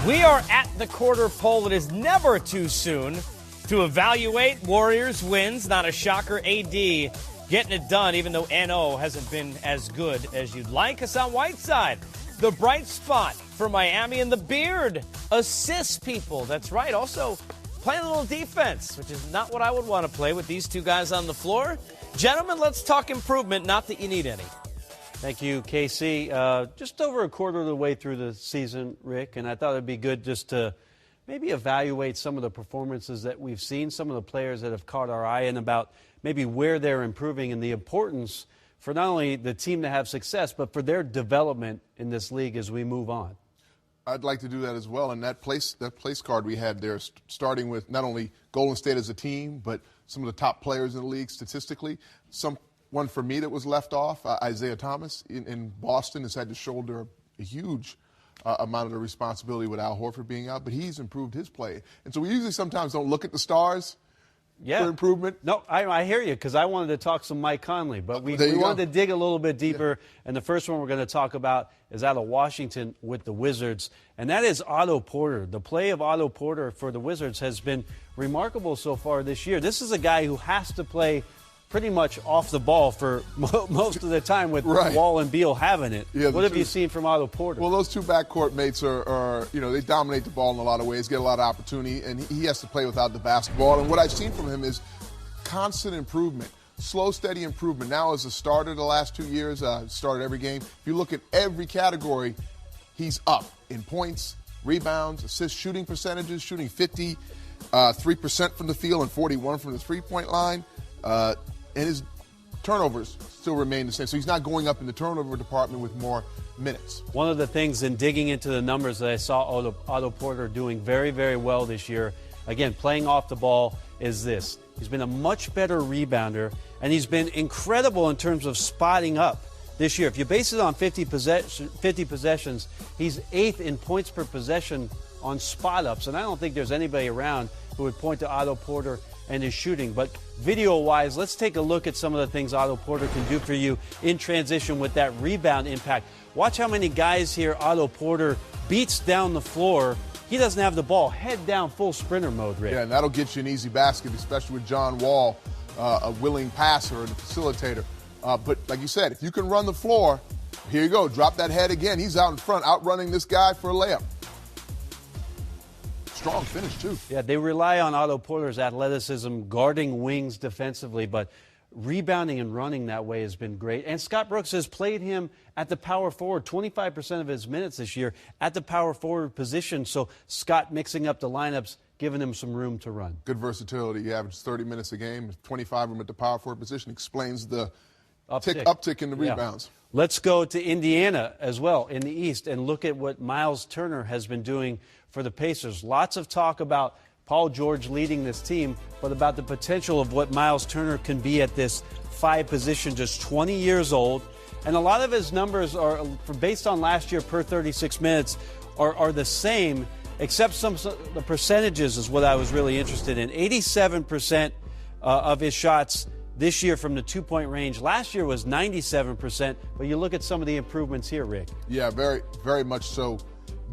We are at the quarter pole. It is never too soon to evaluate Warriors wins. Not a shocker. AD getting it done, even though NO hasn't been as good as you'd like. Hassan Whiteside, the bright spot for Miami, and the beard assists people. That's right. Also playing a little defense, which is not what I would want to play with these two guys on the floor. Gentlemen, let's talk improvement. Not that you need any. Thank you, Casey. Just over a quarter of the way through the season, Rick, and I thought it'd be good just to maybe evaluate some of the performances that we've seen, some of the players that have caught our eye, and about maybe where they're improving and the importance for not only the team to have success, but for their development in this league as we move on. I'd like to do that as well. And that place card we had there, starting with not only Golden State as a team, but some of the top players in the league statistically. One for me that was left off, Isaiah Thomas in Boston has had to shoulder a huge amount of the responsibility with Al Horford being out, but he's improved his play. And so we usually sometimes don't look at the stars for improvement. No, I hear you, because I wanted to talk some Mike Conley, but we wanted to dig a little bit deeper. Yeah. And the first one we're going to talk about is out of Washington with the Wizards, and that is Otto Porter. The play of Otto Porter for the Wizards has been remarkable so far this year. This is a guy who has to play pretty much off the ball for most of the time with Wall and Beal having it. Yeah, what have you seen from Otto Porter? Well, those two backcourt mates are, they dominate the ball in a lot of ways, get a lot of opportunity, and he has to play without the basketball. And what I've seen from him is constant improvement, slow, steady improvement. Now as a starter the last 2 years, started every game. If you look at every category, he's up in points, rebounds, assists, shooting percentages, shooting 53% from the field and 41 from the three-point line. And his turnovers still remain the same. So he's not going up in the turnover department with more minutes. One of the things in digging into the numbers that I saw Otto Porter doing very, very well this year, again, playing off the ball, is this. He's been a much better rebounder, and he's been incredible in terms of spotting up this year. If you base it on 50 possessions, he's 8th in points per possession on spot-ups, and I don't think there's anybody around who would point to Otto Porter and his shooting. But video-wise, let's take a look at some of the things Otto Porter can do for you in transition with that rebound impact. Watch how many guys here Otto Porter beats down the floor. He doesn't have the ball. Head down, full sprinter mode, Rick. Yeah, and that'll get you an easy basket, especially with John Wall, a willing passer and a facilitator. But like you said, if you can run the floor, here you go. Drop that head again. He's out in front, outrunning this guy for a layup. Strong finish, too. Yeah, they rely on Otto Porter's athleticism, guarding wings defensively, but rebounding and running that way has been great. And Scott Brooks has played him at the power forward, 25% of his minutes this year at the power forward position. So Scott mixing up the lineups, giving him some room to run. Good versatility. He averages 30 minutes a game, 25 of them at the power forward position. Explains the uptick in the rebounds. Yeah. Let's go to Indiana as well in the East and look at what Miles Turner has been doing for the Pacers. Lots of talk about Paul George leading this team, but about the potential of what Miles Turner can be at this 5 position, just 20 years old. And a lot of his numbers are, based on last year per 36 minutes, are the same, except the percentages is what I was really interested in. 87% of his shots this year from the 2-point range. Last year was 97%, but you look at some of the improvements here, Rick. Yeah, very, very much so.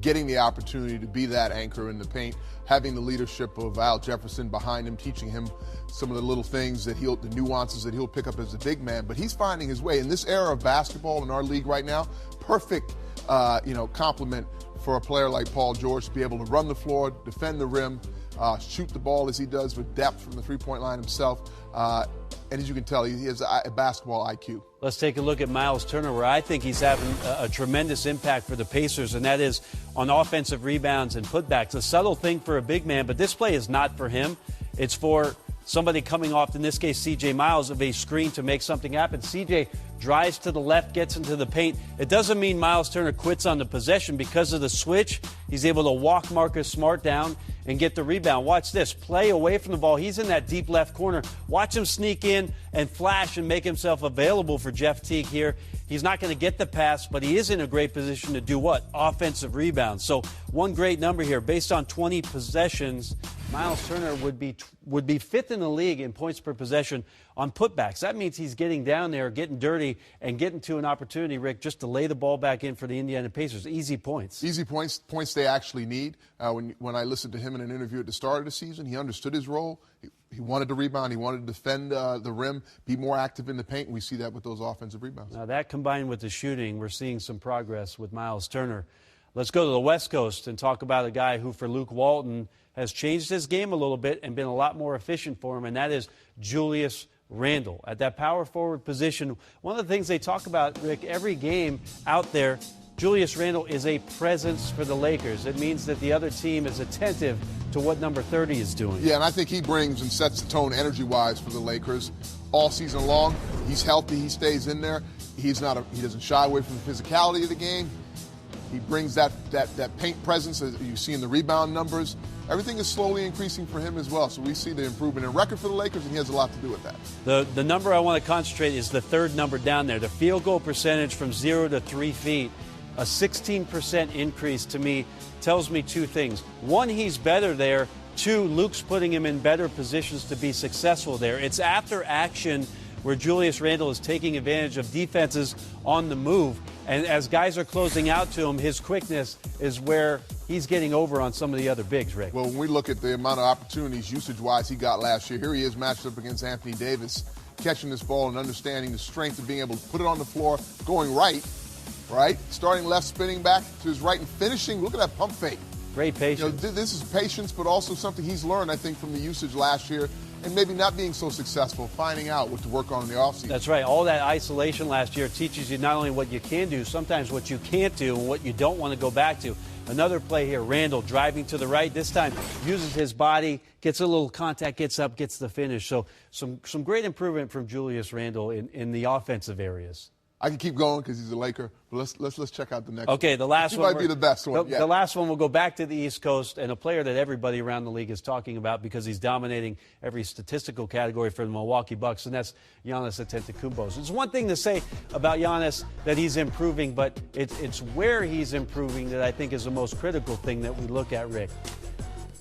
Getting the opportunity to be that anchor in the paint, having the leadership of Al Jefferson behind him, teaching him some of the little things that the nuances that he'll pick up as a big man. But he's finding his way in this era of basketball in our league right now. Perfect, compliment for a player like Paul George to be able to run the floor, defend the rim, shoot the ball as he does with depth from the three-point line himself. And as you can tell, he has a basketball IQ. Let's take a look at Miles Turner, where I think he's having a tremendous impact for the Pacers, and that is on offensive rebounds and putbacks. A subtle thing for a big man, but this play is not for him. It's for somebody coming off, in this case, C.J. Miles, of a screen to make something happen. C.J. drives to the left, gets into the paint. It doesn't mean Miles Turner quits on the possession. Because of the switch, he's able to walk Marcus Smart down and get the rebound. Watch this. Play away from the ball. He's in that deep left corner. Watch him sneak in and flash and make himself available for Jeff Teague here. He's not going to get the pass, but he is in a great position to do what? Offensive rebounds. So one great number here. Based on 20 possessions, Miles Turner would be fifth in the league in points per possession on putbacks. That means he's getting down there, getting dirty, and getting to an opportunity, Rick, just to lay the ball back in for the Indiana Pacers. Easy points. Easy points they actually need. When I listened to him in an interview at the start of the season, he understood his role. He wanted to rebound. He wanted to defend the rim, be more active in the paint, and we see that with those offensive rebounds. Now, that combined with the shooting, we're seeing some progress with Miles Turner. Let's go to the West Coast and talk about a guy who, for Luke Walton, has changed his game a little bit and been a lot more efficient for him, and that is Julius Randle. At that power forward position, one of the things they talk about, Rick, every game out there, Julius Randle is a presence for the Lakers. It means that the other team is attentive to what number 30 is doing. Yeah, and I think he brings and sets the tone energy-wise for the Lakers all season long. He's healthy. He stays in there. He doesn't shy away from the physicality of the game. He brings that paint presence, as you see in the rebound numbers. Everything is slowly increasing for him as well. So we see the improvement in record for the Lakers, and he has a lot to do with that. The number I want to concentrate is the third number down there, the field goal percentage from 0 to 3 feet. A 16% increase to me tells me two things. One, he's better there. Two, Luke's putting him in better positions to be successful there. It's after action where Julius Randle is taking advantage of defenses on the move. And as guys are closing out to him, his quickness is where he's getting over on some of the other bigs, Rick. Well, when we look at the amount of opportunities usage-wise he got last year, here he is matched up against Anthony Davis, catching this ball and understanding the strength of being able to put it on the floor, going right, starting left, spinning back to his right and finishing. Look at that pump fake. Great patience. This is patience, but also something he's learned, I think, from the usage last year and maybe not being so successful, finding out what to work on in the offseason. That's right. All that isolation last year teaches you not only what you can do, sometimes what you can't do and what you don't want to go back to. Another play here, Randle driving to the right. This time uses his body, gets a little contact, gets up, gets the finish. So some great improvement from Julius Randle in the offensive areas. I can keep going because he's a Laker, but let's check out the next one. Okay, the last one. He might be the best one. The last one will go back to the East Coast, and a player that everybody around the league is talking about because he's dominating every statistical category for the Milwaukee Bucks, and that's Giannis Antetokounmpo. It's one thing to say about Giannis that he's improving, but it's where he's improving that I think is the most critical thing that we look at, Rick.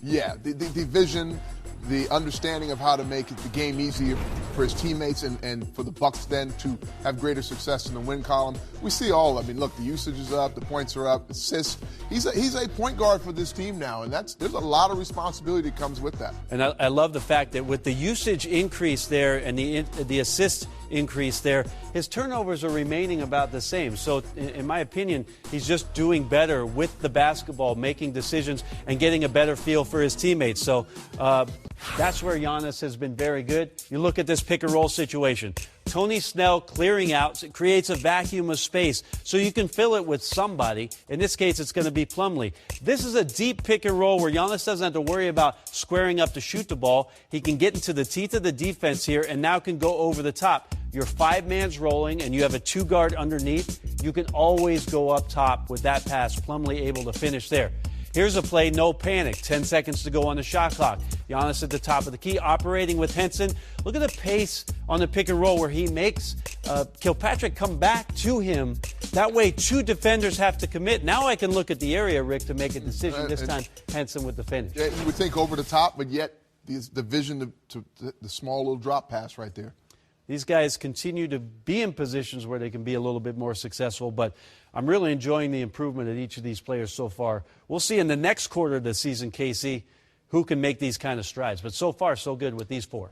Yeah, the vision, the understanding of how to make the game easier for his teammates and for the Bucks then to have greater success in the win column. We see all. I mean, look, the usage is up, the points are up, assists. He's a point guard for this team now, and there's a lot of responsibility that comes with that. And I love the fact that with the usage increase there and the assist increase there, his turnovers are remaining about the same. So, in my opinion, he's just doing better with the basketball, making decisions and getting a better feel for his teammates. So, that's where Giannis has been very good. You look at this pick-and-roll situation. Tony Snell clearing out, it creates a vacuum of space so you can fill it with somebody. In this case, it's going to be Plumlee. This is a deep pick-and-roll where Giannis doesn't have to worry about squaring up to shoot the ball. He can get into the teeth of the defense here and now can go over the top. Your 5-man's rolling and you have a 2-guard underneath. You can always go up top with that pass. Plumlee able to finish there. Here's a play, no panic. 10 seconds to go on the shot clock. Giannis at the top of the key, operating with Henson. Look at the pace on the pick and roll where he makes Kilpatrick come back to him. That way, 2 defenders have to commit. Now I can look at the area, Rick, to make a decision. This time, Henson with the finish. Yeah, you would think over the top, but yet the vision to the small little drop pass right there. These guys continue to be in positions where they can be a little bit more successful, but I'm really enjoying the improvement at each of these players so far. We'll see in the next quarter of the season, KC, who can make these kind of strides. But so far, so good with these 4.